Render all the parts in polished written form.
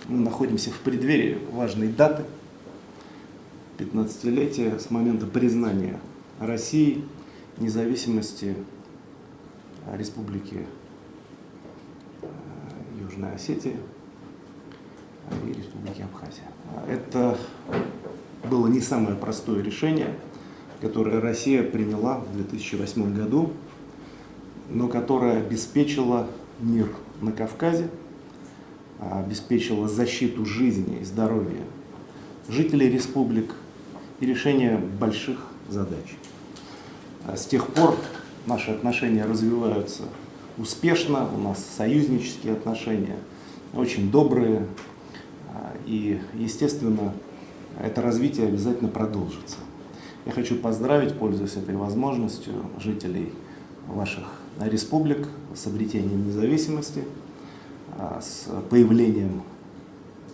Мы находимся в преддверии важной даты, 15-летия с момента признания России независимости Республики Южная Осетия и Республики Абхазия. Это было не самое простое решение, которое Россия приняла в 2008 году, но которое обеспечило мир на Кавказе, обеспечило защиту жизни и здоровья жителей республик и решение больших задач. С тех пор наши отношения развиваются успешно, у нас союзнические отношения, очень добрые, и, естественно, это развитие обязательно продолжится. Я хочу поздравить, пользуясь этой возможностью, жителей ваших республик с обретением независимости, с появлением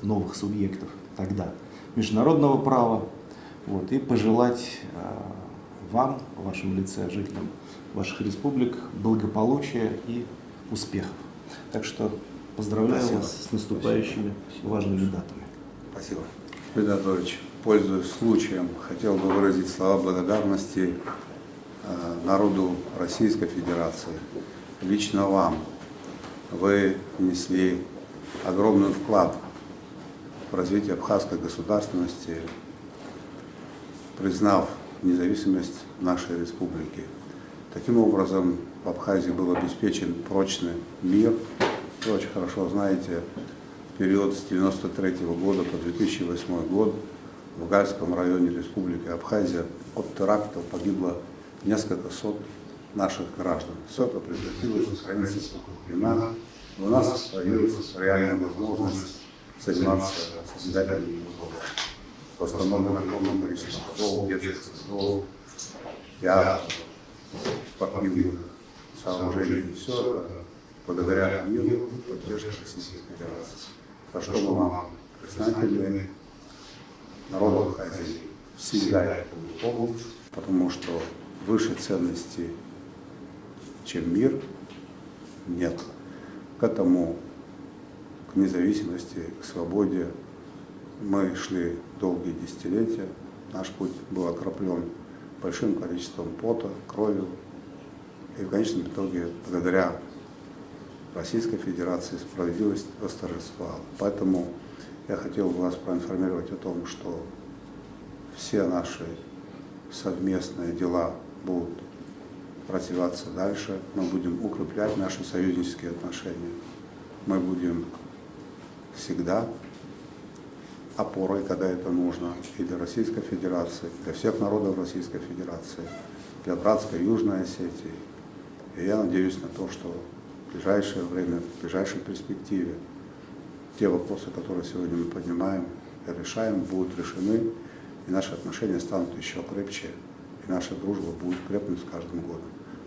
новых субъектов тогда международного права, и пожелать вам, в вашем лице, жителям ваших республик, благополучия и успехов. Так что поздравляю вас с наступающими важными датами. Спасибо. Леонид Анатольевич, пользуясь случаем, хотел бы выразить слова благодарности народу Российской Федерации, лично вам. Вы внесли огромный вклад в развитие абхазской государственности, признав независимость нашей республики. Таким образом, в Абхазии был обеспечен прочный мир. Вы очень хорошо знаете, в период с 1993 года по 2008 год в Гальском районе Республики Абхазия от терактов погибло несколько сот наших граждан. Все это прекратилось, сохранится спокойно. У нас появилась реальная возможность заниматься созидательными трудом. Постановлено огромное количество школ, детских садов, театров, спортивных сооружений. Все это благодаря миру и поддержке Российской Федерации. За что мы вам признательны, народ Абхазии всегда это помнит, потому что выше ценности, чем мир, нет. К этому, к независимости, к свободе мы шли долгие десятилетия. Наш путь был окроплен большим количеством пота, кровью. И в конечном итоге, благодаря Российской Федерации, справедливость восторжествовала. Поэтому я хотел бы вас проинформировать о том, что все наши совместные дела будут развиваться дальше. Мы будем укреплять наши союзнические отношения. Мы будем всегда опорой, когда это нужно, и для Российской Федерации, для всех народов Российской Федерации, для братской Южной Осетии. И я надеюсь на то, что в ближайшее время, в ближайшей перспективе те вопросы, которые сегодня мы поднимаем и решаем, будут решены, и наши отношения станут еще крепче, и наша дружба будет крепнуть с каждым годом.